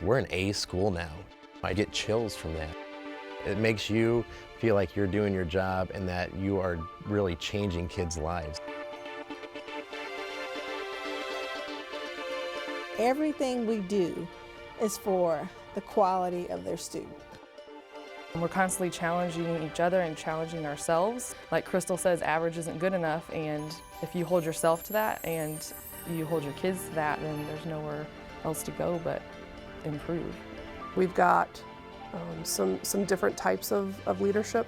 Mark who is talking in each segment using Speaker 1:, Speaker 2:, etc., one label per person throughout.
Speaker 1: We're an A school now. I get chills from that. It makes you feel like you're doing your job and that you are really changing kids' lives.
Speaker 2: Everything we do is for the quality of their student.
Speaker 3: We're constantly challenging each other and challenging ourselves. Like Christel says, average isn't good enough, and if you hold yourself to that and you hold your kids to that, then there's nowhere else to go but improve.
Speaker 4: We've got some different types of leadership.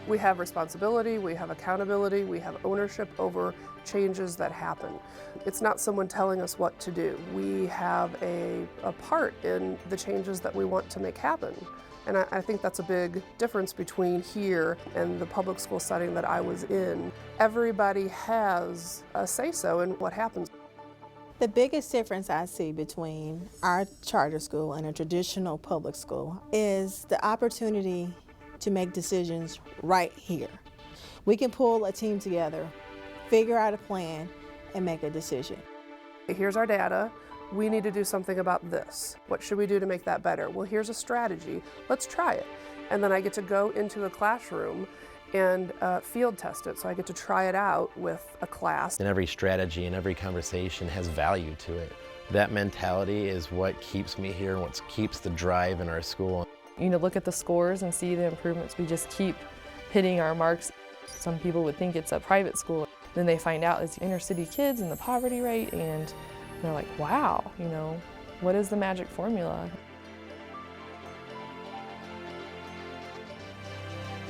Speaker 4: We have responsibility, we have accountability, we have ownership over changes that happen. It's not someone telling us what to do. We have a part in the changes that we want to make happen. And I think that's a big difference between here and the public school setting that I was in. Everybody has a say-so in what happens.
Speaker 2: The biggest difference I see between our charter school and a traditional public school is the opportunity to make decisions right here. We can pull a team together, figure out a plan, and make a decision.
Speaker 4: Here's our data. We need to do something about this. What should we do to make that better? Well, here's a strategy. Let's try it. And then I get to go into a classroom and field test it. So I get to try it out with a class.
Speaker 1: And every strategy and every conversation has value to it. That mentality is what keeps me here and what keeps the drive in our school.
Speaker 3: You know, look at the scores and see the improvements. We just keep hitting our marks. Some people would think it's a private school. Then they find out it's inner city kids and the poverty rate, and they're like, wow, you know, what is the magic formula?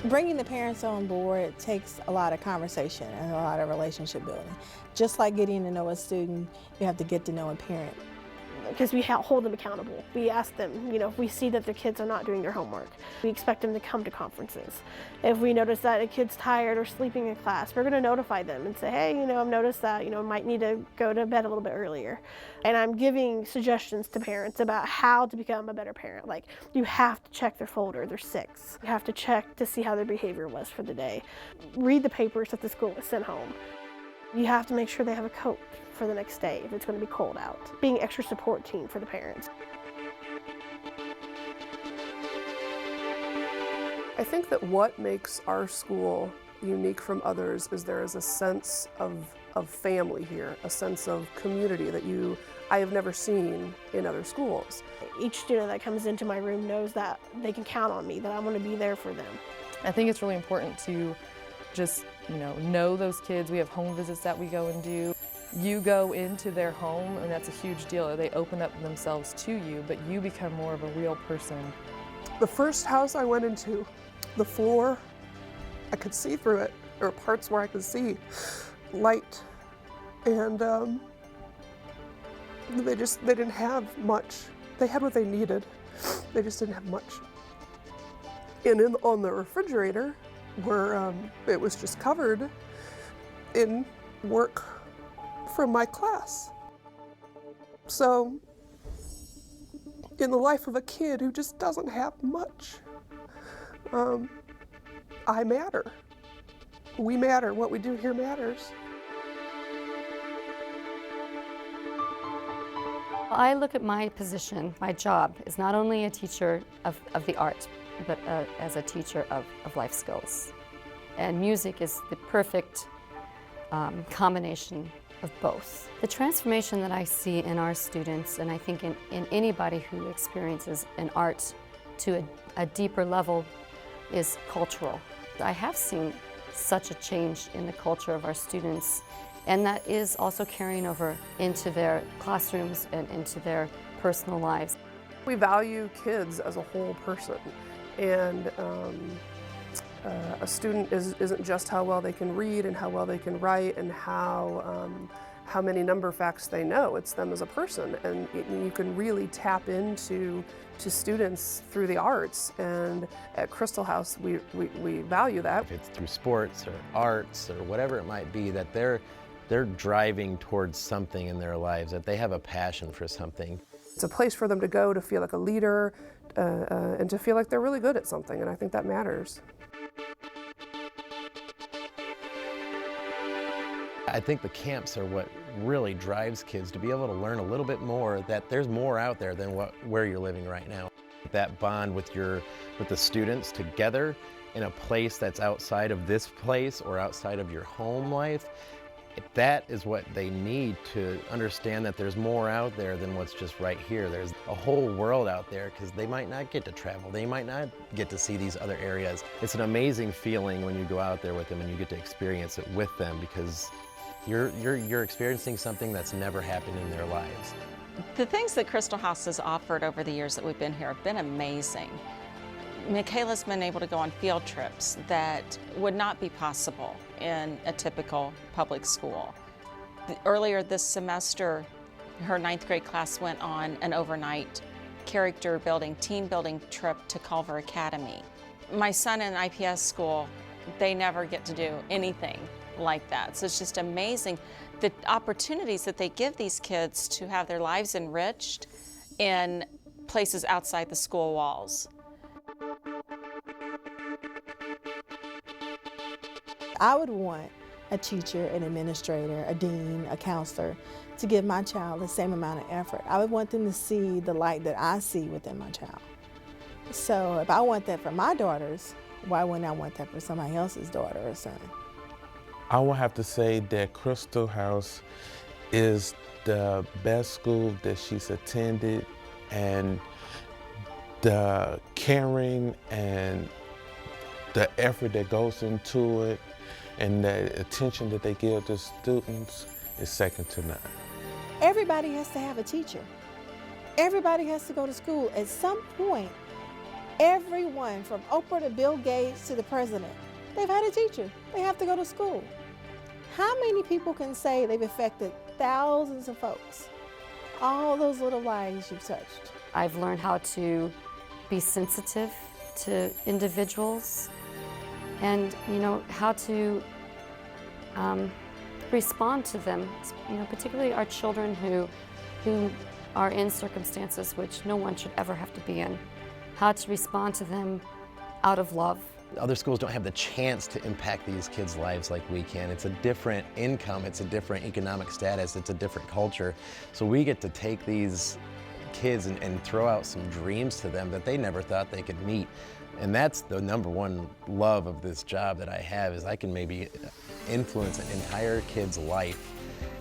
Speaker 2: Bringing the parents on board takes a lot of conversation and a lot of relationship building. Just like getting to know a student, you have to get to know a parent.
Speaker 5: Because we hold them accountable. We ask them, you know, if we see that their kids are not doing their homework, we expect them to come to conferences. If we notice that a kid's tired or sleeping in class, we're going to notify them and say, hey, you know, I've noticed that, you know, might need to go to bed a little bit earlier. And I'm giving suggestions to parents about how to become a better parent. Like, you have to check their folder, they're 6. You have to check to see how their behavior was for the day. Read the papers that the school was sent home. You have to make sure they have a coat for the next day if it's going to be cold out. Being extra support team for the parents.
Speaker 4: I think that what makes our school unique from others is there is a sense of family here, a sense of community that I have never seen in other schools.
Speaker 5: Each student that comes into my room knows that they can count on me, that I'm going to be there for them.
Speaker 3: I think it's really important to just, you know those kids. We have home visits that we go and do. You go into their home, and that's a huge deal. They open up themselves to you, but you become more of a real person.
Speaker 4: The first house I went into, the floor, I could see through it. There were parts where I could see light. And they didn't have much. They had what they needed. They just didn't have much. And on the refrigerator, where it was just covered in work from my class. So, in the life of a kid who just doesn't have much, I matter. We matter. What we do here matters.
Speaker 6: I look at my position, my job, as not only a teacher of the art, but as a teacher of life skills. And music is the perfect combination of both. The transformation that I see in our students, and I think in anybody who experiences an art to a deeper level, is cultural. I have seen such a change in the culture of our students, and that is also carrying over into their classrooms and into their personal lives.
Speaker 4: We value kids as a whole person, and a student isn't just how well they can read and how well they can write and how many number facts they know. It's them as a person, and you can really tap into students through the arts, and at Christel House we value that.
Speaker 1: If it's through sports or arts or whatever it might be, that they're driving towards something in their lives, that they have a passion for something.
Speaker 4: It's a place for them to go to feel like a leader and to feel like they're really good at something, and I think that matters.
Speaker 1: I think the camps are what really drives kids to be able to learn a little bit more, that there's more out there than where you're living right now. That bond with the students together in a place that's outside of this place or outside of your home life, that is what they need to understand, that there's more out there than what's just right here. There's a whole world out there, because they might not get to travel. They might not get to see these other areas. It's an amazing feeling when you go out there with them and you get to experience it with them, because you're experiencing something that's never happened in their lives.
Speaker 7: The things that Crystal House has offered over the years that we've been here have been amazing. Michaela's been able to go on field trips that would not be possible in a typical public school. Earlier this semester, her 9th grade class went on an overnight character building, team building trip to Culver Academy. My son in IPS school, they never get to do anything like that. So it's just amazing the opportunities that they give these kids to have their lives enriched in places outside the school walls.
Speaker 2: I would want a teacher, an administrator, a dean, a counselor to give my child the same amount of effort. I would want them to see the light that I see within my child. So if I want that for my daughters, why wouldn't I want that for somebody else's daughter or son?
Speaker 8: I would have to say that Crystal House is the best school that she's attended, and the caring and the effort that goes into it and the attention that they give to students is second to none.
Speaker 2: Everybody has to have a teacher. Everybody has to go to school. At some point, everyone from Oprah to Bill Gates to the president, they've had a teacher. They have to go to school. How many people can say they've affected thousands of folks? All those little lives you've touched.
Speaker 6: I've learned how to be sensitive to individuals, and how to respond to them. Particularly our children who are in circumstances which no one should ever have to be in. How to respond to them out of love.
Speaker 1: Other schools don't have the chance to impact these kids' lives like we can. It's a different income, it's a different economic status, it's a different culture. So we get to take these kids and throw out some dreams to them that they never thought they could meet. And that's the number one love of this job that I have, is I can maybe influence an entire kid's life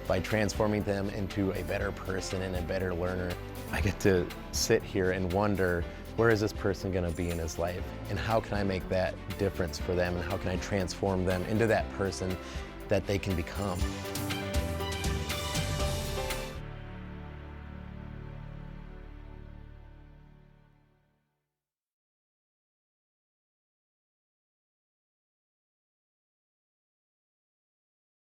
Speaker 1: by transforming them into a better person and a better learner. I get to sit here and wonder, where is this person going to be in his life? And how can I make that difference for them? And how can I transform them into that person that they can become?